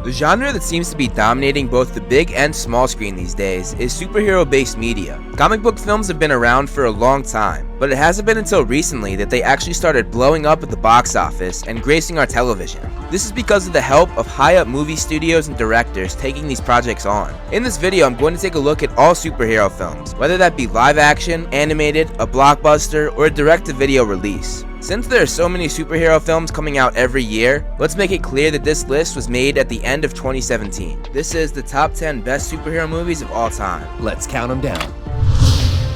The genre that seems to be dominating both the big and small screen these days is superhero-based media. Comic book films have been around for a long time, but it hasn't been until recently that they actually started blowing up at the box office and gracing our television. This is because of the help of high-up movie studios and directors taking these projects on. In this video, I'm going to take a look at all superhero films, whether that be live action, animated, a blockbuster, or a direct-to-video release. Since there are so many superhero films coming out every year, let's make it clear that this list was made at the end of 2017. This is the top 10 best superhero movies of all time. Let's count them down.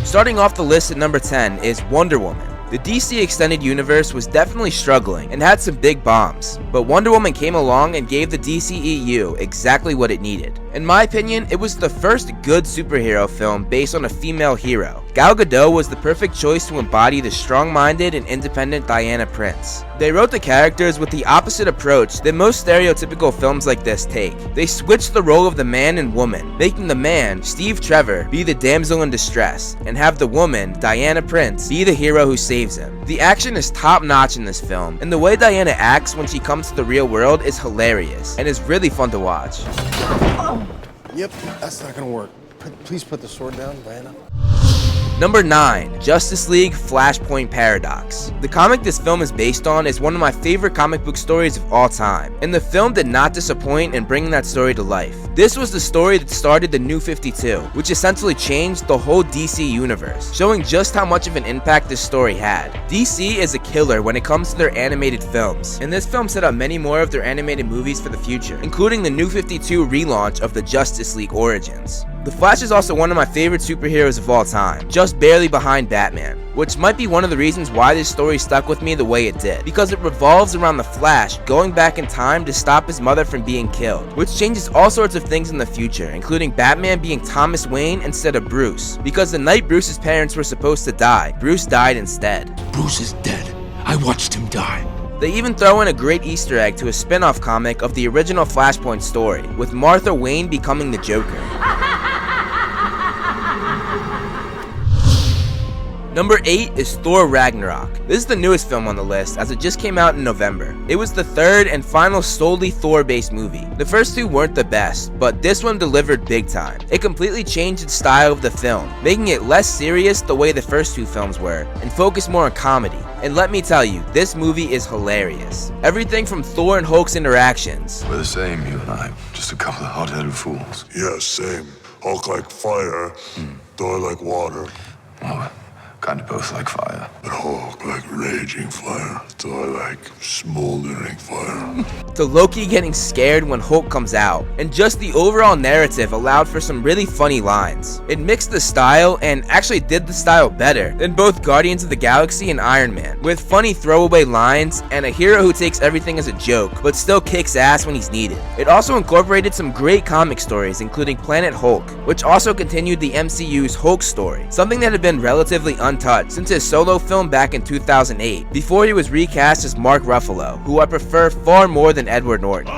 Starting off the list at number 10 is Wonder Woman. The DC Extended Universe was definitely struggling and had some big bombs, but Wonder Woman came along and gave the DCEU exactly what it needed. In my opinion, it was the first good superhero film based on a female hero. Gal Gadot was the perfect choice to embody the strong-minded and independent Diana Prince. They wrote the characters with the opposite approach that most stereotypical films like this take. They switched the role of the man and woman, making the man, Steve Trevor, be the damsel in distress, and have the woman, Diana Prince, be the hero who saves him. The action is top-notch in this film, and the way Diana acts when she comes to the real world is hilarious, and is really fun to watch. Yep, that's not gonna work. Please put the sword down, Diana. Number 9. Justice League Flashpoint Paradox. The comic this film is based on is one of my favorite comic book stories of all time, and the film did not disappoint in bringing that story to life. This was the story that started the New 52, which essentially changed the whole DC universe, showing just how much of an impact this story had. DC is a killer when it comes to their animated films, and this film set up many more of their animated movies for the future, including the New 52 relaunch of the Justice League Origins. The Flash is also one of my favorite superheroes of all time, just barely behind Batman, which might be one of the reasons why this story stuck with me the way it did, because it revolves around the Flash going back in time to stop his mother from being killed, which changes all sorts of things in the future, including Batman being Thomas Wayne instead of Bruce, because the night Bruce's parents were supposed to die, Bruce died instead. Bruce is dead. I watched him die. They even throw in a great Easter egg to a spin-off comic of the original Flashpoint story, with Martha Wayne becoming the Joker. Number 8 is Thor Ragnarok. This is the newest film on the list as it just came out in November. It was the third and final solely Thor-based movie. The first two weren't the best, but this one delivered big time. It completely changed the style of the film, making it less serious the way the first two films were, and focused more on comedy. And let me tell you, this movie is hilarious. Everything from Thor and Hulk's interactions. We're the same, you and I. Just a couple of hot-headed fools. Yeah, same. Hulk like fire, Thor like water. Oh, kind of both like fire. And Hulk like raging fire, Thor like smoldering fire. To Loki getting scared when Hulk comes out, and just the overall narrative allowed for some really funny lines. It mixed the style, and actually did the style better than both Guardians of the Galaxy and Iron Man, with funny throwaway lines, and a hero who takes everything as a joke, but still kicks ass when he's needed. It also incorporated some great comic stories, including Planet Hulk, which also continued the MCU's Hulk story, something that had been relatively untouched since his solo film back in 2008, before he was recast as Mark Ruffalo, who I prefer far more than Edward Norton.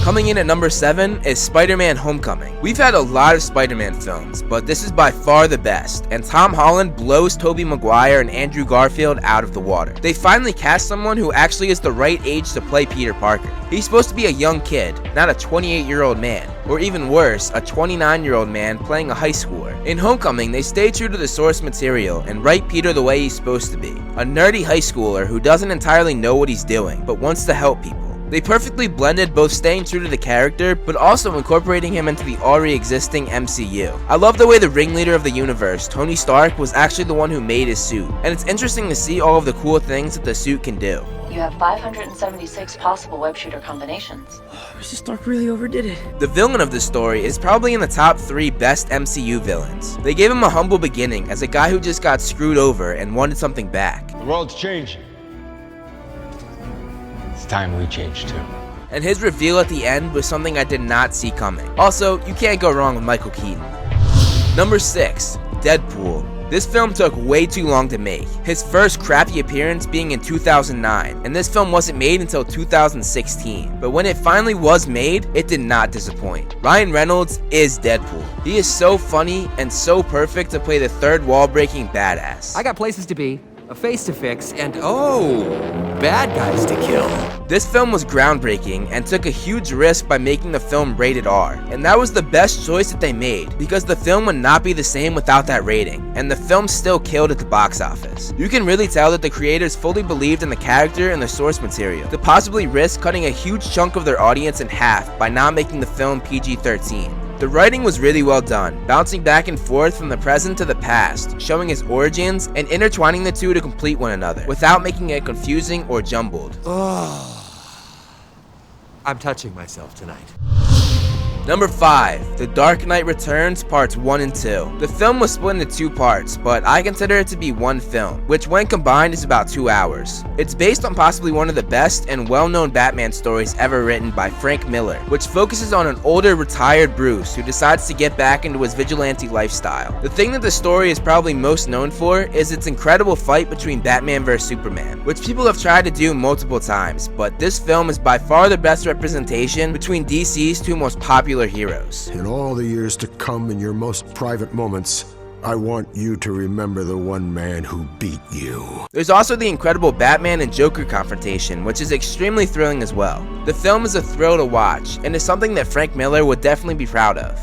Coming in at number 7 is Spider-Man Homecoming. We've had a lot of Spider-Man films, but this is by far the best, and Tom Holland blows Tobey Maguire and Andrew Garfield out of the water. They finally cast someone who actually is the right age to play Peter Parker. He's supposed to be a young kid, not a 28-year-old man, or even worse, a 29-year-old man playing a high schooler. In Homecoming, they stay true to the source material and write Peter the way he's supposed to be, a nerdy high schooler who doesn't entirely know what he's doing, but wants to help people. They perfectly blended both staying true to the character, but also incorporating him into the already existing MCU. I love the way the ringleader of the universe, Tony Stark, was actually the one who made his suit, and it's interesting to see all of the cool things that the suit can do. You have 576 possible web shooter combinations. Mr. Stark really overdid it. The villain of this story is probably in the top 3 best MCU villains. They gave him a humble beginning as a guy who just got screwed over and wanted something back. The world's changing. It's time we change too. And his reveal at the end was something I did not see coming. Also, you can't go wrong with Michael Keaton. Number 6, Deadpool. This film took way too long to make, his first crappy appearance being in 2009, and this film wasn't made until 2016. But when it finally was made, it did not disappoint. Ryan Reynolds is Deadpool. He is so funny and so perfect to play the third wall-breaking badass. I got places to be, a face to fix, and oh, bad guys to kill. This film was groundbreaking and took a huge risk by making the film rated R, and that was the best choice that they made because the film would not be the same without that rating, and the film still killed at the box office. You can really tell that the creators fully believed in the character and the source material to possibly risk cutting a huge chunk of their audience in half by not making the film PG-13. The writing was really well done, bouncing back and forth from the present to the past, showing his origins and intertwining the two to complete one another, without making it confusing or jumbled. I'm touching myself tonight. Number 5, The Dark Knight Returns Parts 1 and 2. The film was split into 2 parts, but I consider it to be one film, which when combined is about 2 hours. It's based on possibly one of the best and well-known Batman stories ever written by Frank Miller, which focuses on an older retired Bruce who decides to get back into his vigilante lifestyle. The thing that the story is probably most known for is its incredible fight between Batman vs Superman, which people have tried to do multiple times, but this film is by far the best representation between DC's 2 most popular heroes. In all the years to come, in your most private moments, I want you to remember the one man who beat you. There's also the incredible Batman and Joker confrontation, which is extremely thrilling as well. The film is a thrill to watch, and is something that Frank Miller would definitely be proud of.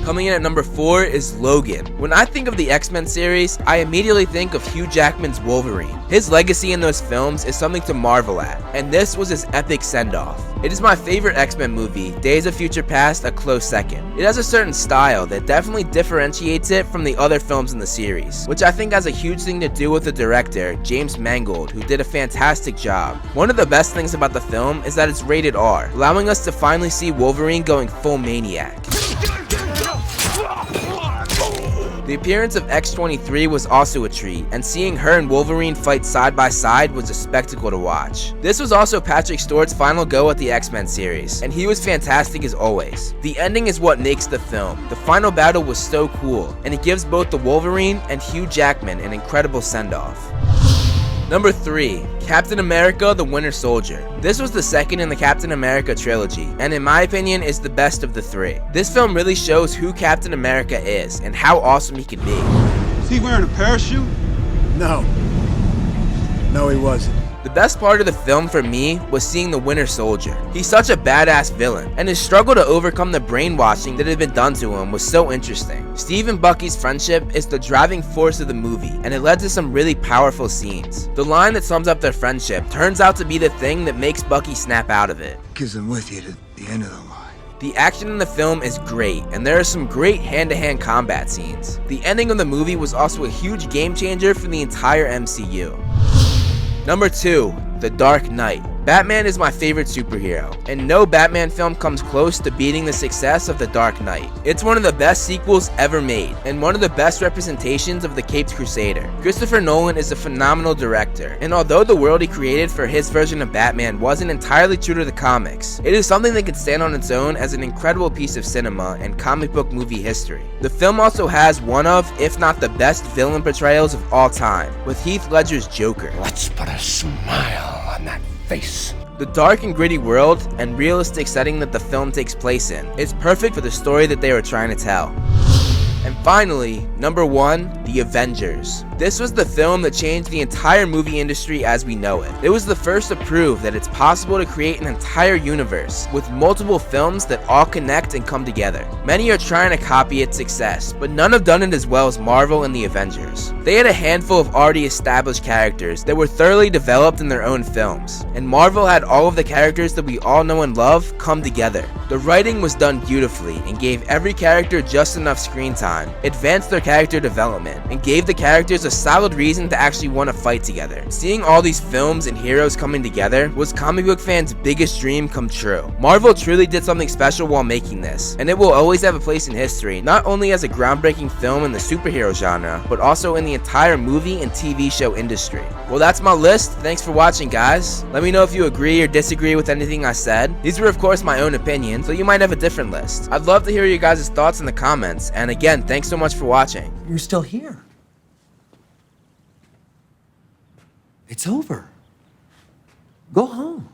Coming in at number 4 is Logan. When I think of the X-Men series, I immediately think of Hugh Jackman's Wolverine. His legacy in those films is something to marvel at, and this was his epic send-off. It is my favorite X-Men movie, Days of Future Past a close second. It has a certain style that definitely differentiates it from the other films in the series, which I think has a huge thing to do with the director, James Mangold, who did a fantastic job. One of the best things about the film is that it's rated R, allowing us to finally see Wolverine going full maniac. The appearance of X-23 was also a treat, and seeing her and Wolverine fight side by side was a spectacle to watch. This was also Patrick Stewart's final go at the X-Men series, and he was fantastic as always. The ending is what makes the film. The final battle was so cool, and it gives both the Wolverine and Hugh Jackman an incredible send-off. Number 3, Captain America: The Winter Soldier. This was the second in the Captain America trilogy, and in my opinion is the best of the 3. This film really shows who Captain America is, and how awesome he can be. Is he wearing a parachute? No, he wasn't. The best part of the film for me was seeing the Winter Soldier. He's such a badass villain, and his struggle to overcome the brainwashing that had been done to him was so interesting. Steve and Bucky's friendship is the driving force of the movie, and it led to some really powerful scenes. The line that sums up their friendship turns out to be the thing that makes Bucky snap out of it. Because I'm with you to the end of the line. The action in the film is great, and there are some great hand-to-hand combat scenes. The ending of the movie was also a huge game changer for the entire MCU. Number 2, The Dark Knight. Batman is my favorite superhero, and no Batman film comes close to beating the success of The Dark Knight. It's one of the best sequels ever made, and one of the best representations of the Caped Crusader. Christopher Nolan is a phenomenal director, and although the world he created for his version of Batman wasn't entirely true to the comics, it is something that can stand on its own as an incredible piece of cinema and comic book movie history. The film also has one of, if not the best villain portrayals of all time, with Heath Ledger's Joker. Let's put a smile on that face. The dark and gritty world and realistic setting that the film takes place in is perfect for the story that they were trying to tell. And finally, number 1, The Avengers. This was the film that changed the entire movie industry as we know it. It was the first to prove that it's possible to create an entire universe with multiple films that all connect and come together. Many are trying to copy its success, but none have done it as well as Marvel and The Avengers. They had a handful of already established characters that were thoroughly developed in their own films, and Marvel had all of the characters that we all know and love come together. The writing was done beautifully and gave every character just enough screen time, advanced their character development, and gave the characters a solid reason to actually want to fight together. Seeing all these films and heroes coming together was comic book fans' biggest dream come true. Marvel truly did something special while making this, and it will always have a place in history, not only as a groundbreaking film in the superhero genre, but also in the entire movie and TV show industry. Well, that's my list. Thanks for watching, guys. Let me know if you agree or disagree with anything I said. These were of course my own opinions, so you might have a different list. I'd love to hear your guys' thoughts in the comments, and again, thanks so much for watching. You're still here. It's over. Go home.